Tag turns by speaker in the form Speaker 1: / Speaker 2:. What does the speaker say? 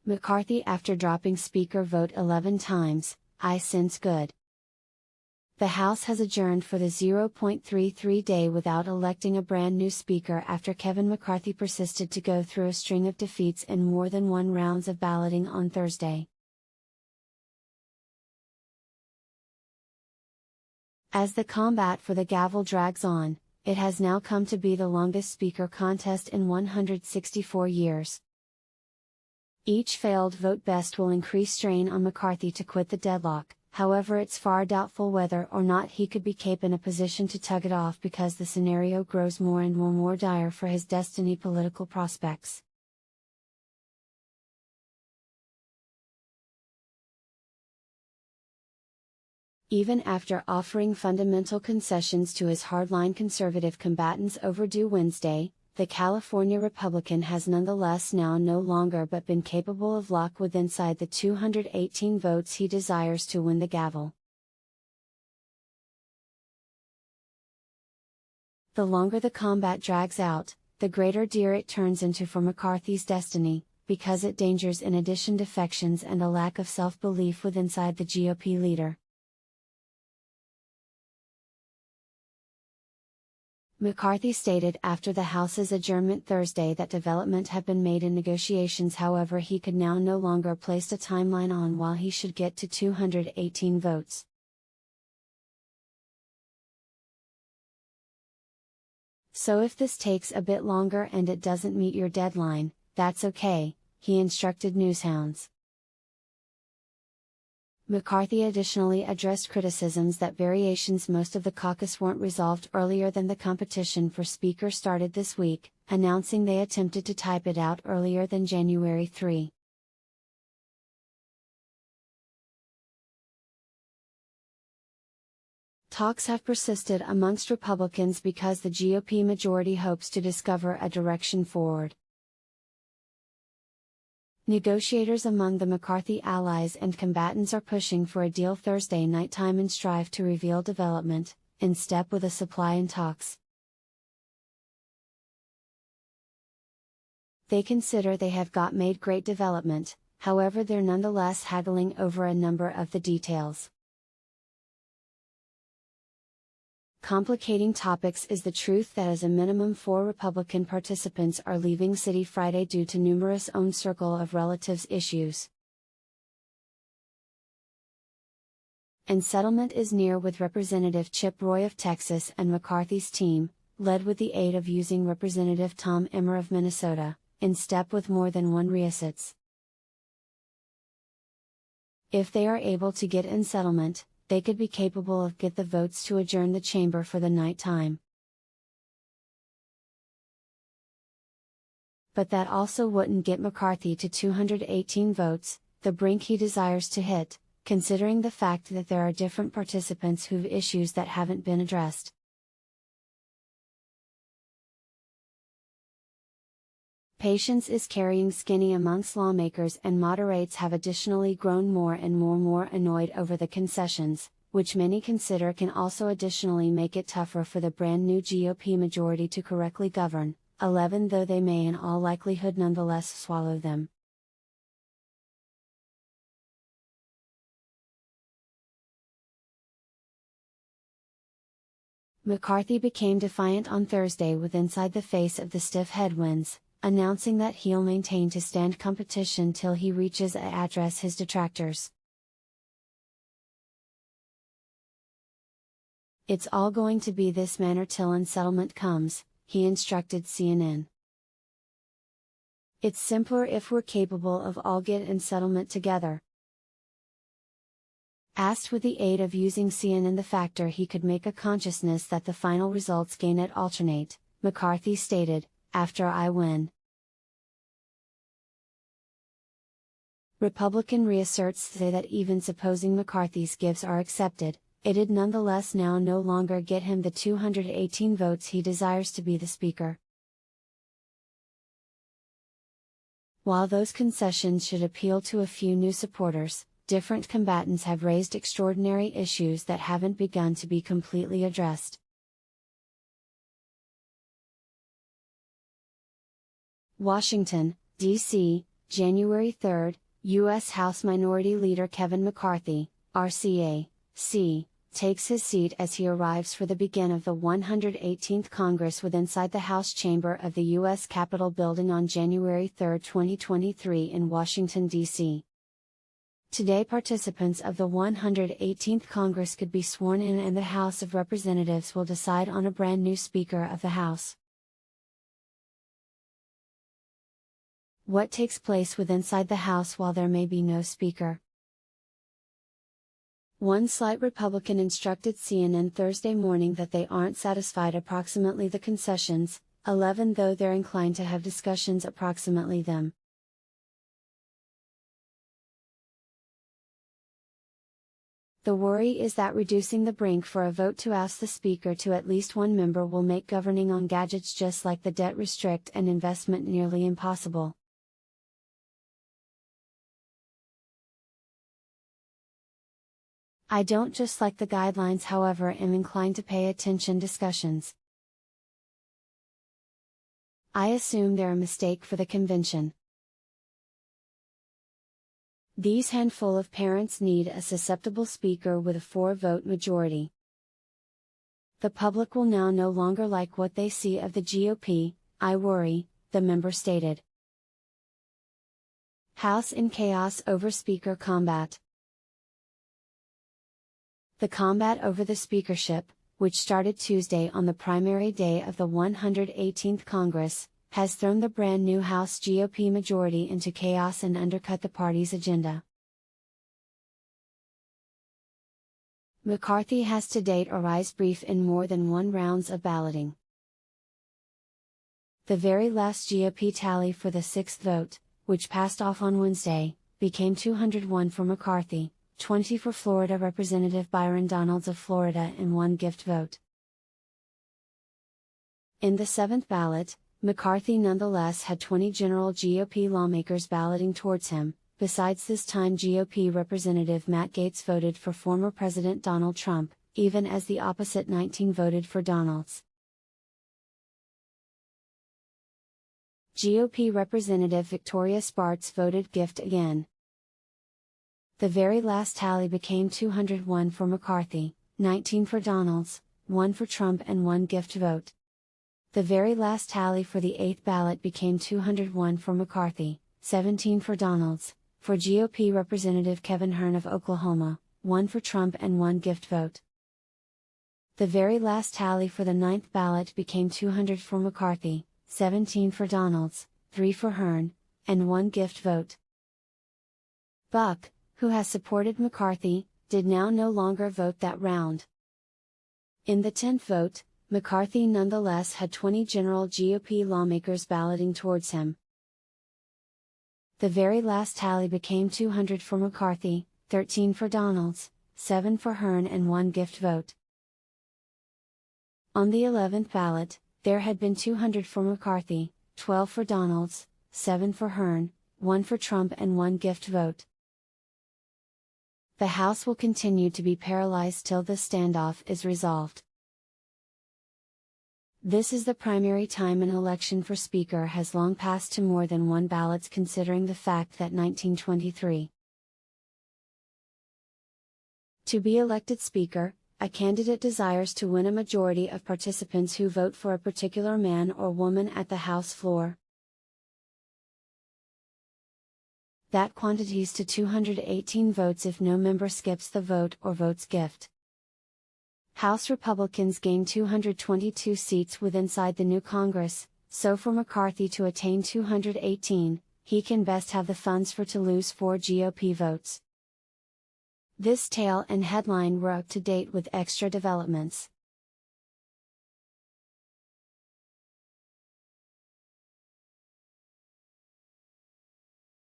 Speaker 1: McCarthy after dropping Speaker vote 11 times, I sense good. The House has adjourned for the 0.33 day without electing a brand new Speaker after Kevin McCarthy persisted to go through a string of defeats in more than one rounds of balloting on Thursday. As the combat for the gavel drags on, it has now come to be the longest Speaker contest in 164 years. Each failed vote best will increase strain on McCarthy to quit the deadlock, however it's far doubtful whether or not he could be kept in a position to tug it off because the scenario grows more and more dire for his destiny political prospects. Even after offering fundamental concessions to his hardline conservative combatants overdue Wednesday, the California Republican has nonetheless now no longer but been capable of lock withinside the 218 votes he desires to win the gavel. The longer the combat drags out, the greater deer it turns into for McCarthy's destiny, because it dangers in addition defections and a lack of self-belief withinside the GOP leader. McCarthy stated after the House's adjournment Thursday that development had been made in negotiations, however he could now no longer place a timeline on while he should get to 218 votes. So if this takes a bit longer and it doesn't meet your deadline, that's okay, he instructed newshounds. McCarthy additionally addressed criticisms that variations most of the caucus weren't resolved earlier than the competition for Speaker started this week, announcing they attempted to type it out earlier than January 3. Talks have persisted amongst Republicans because the GOP majority hopes to discover a direction forward. Negotiators among the McCarthy allies and combatants are pushing for a deal Thursday night time and strive to reveal development, in step with a supply in talks. They consider they have made great development, however they're nonetheless haggling over a number of the details. Complicating topics is the truth that as a minimum 4 Republican participants are leaving city Friday due to numerous own circle of relatives issues. And settlement is near with Representative Chip Roy of Texas and McCarthy's team, led with the aid of using Representative Tom Emmer of Minnesota, in step with more than one reassets. If they are able to get in settlement, they could be capable of get the votes to adjourn the chamber for the night time. But that also wouldn't get McCarthy to 218 votes, the brink he desires to hit, considering the fact that there are different participants who've issues that haven't been addressed. Patience is carrying skinny amongst lawmakers, and moderates have additionally grown more and more annoyed over the concessions, which many consider can also additionally make it tougher for the brand new GOP majority to correctly govern, 11 though they may in all likelihood nonetheless swallow them. McCarthy became defiant on Thursday with inside the face of the stiff headwinds, announcing that he'll maintain to stand competition till he reaches and address his detractors. It's all going to be this manner till an settlement comes, he instructed CNN. It's simpler if we're capable of all get in settlement together. Asked with the aid of using CNN the factor he could make a consciousness that the final results gain it alternate, McCarthy stated, "After I win." Republican reasserts say that even supposing McCarthy's gifts are accepted, it'd nonetheless now no longer get him the 218 votes he desires to be the Speaker. While those concessions should appeal to a few new supporters, different combatants have raised extraordinary issues that haven't begun to be completely addressed. Washington, D.C., January 3, U.S. House Minority Leader Kevin McCarthy, RCA, takes his seat as he arrives for the begin of the 118th Congress inside the House chamber of the U.S. Capitol building on January 3, 2023 in Washington, D.C. Today participants of the 118th Congress could be sworn in and the House of Representatives will decide on a brand new Speaker of the House. What takes place inside the House while there may be no Speaker? One slight Republican instructed CNN Thursday morning that they aren't satisfied approximately the concessions, 11 though they're inclined to have discussions approximately them. The worry is that reducing the brink for a vote to oust the Speaker to at least one member will make governing on gadgets just like the debt restrict and investment nearly impossible. I don't just like the guidelines, however, am inclined to pay attention discussions. I assume they're a mistake for the convention. These handful of parents need a susceptible speaker with a 4-vote majority. The public will now no longer like what they see of the GOP, I worry, the member stated. House in chaos over Speaker combat. The combat over the speakership, which started Tuesday on the primary day of the 118th Congress, has thrown the brand new House GOP majority into chaos and undercut the party's agenda. McCarthy has to date arise brief in more than one rounds of balloting. The very last GOP tally for the 6th vote, which passed off on Wednesday, became 201 for McCarthy, 20 for Florida Representative Byron Donalds of Florida and 1 gift vote. In the 7th ballot, McCarthy nonetheless had 20 general GOP lawmakers balloting towards him. Besides, this time GOP Representative Matt Gaetz voted for former President Donald Trump, even as the opposite 19 voted for Donalds. GOP Representative Victoria Spartz voted gift again. The very last tally became 201 for McCarthy, 19 for Donalds, 1 for Trump and 1 gift vote. The very last tally for the 8th ballot became 201 for McCarthy, 17 for Donalds, for GOP Representative Kevin Hern of Oklahoma, 1 for Trump and 1 gift vote. The very last tally for the 9th ballot became 200 for McCarthy, 17 for Donalds, 3 for Hern, and 1 gift vote. Buck, who has supported McCarthy, did now no longer vote that round. In the 10th vote, McCarthy nonetheless had 20 general GOP lawmakers balloting towards him. The very last tally became 200 for McCarthy, 13 for Donalds, 7 for Hern and 1 gift vote. On the 11th ballot, there had been 200 for McCarthy, 12 for Donalds, 7 for Hern, 1 for Trump and 1 gift vote. The House will continue to be paralyzed till the standoff is resolved. This is the primary time an election for Speaker has long passed to more than one ballots, considering the fact that 1923. To be elected Speaker, a candidate desires to win a majority of participants who vote for a particular man or woman at the House floor. That quantities to 218 votes if no member skips the vote or votes gift. House Republicans gain 222 seats inside the new Congress, so for McCarthy to attain 218, he can best have the funds to lose 4 GOP votes. This tale and headline were up to date with extra developments.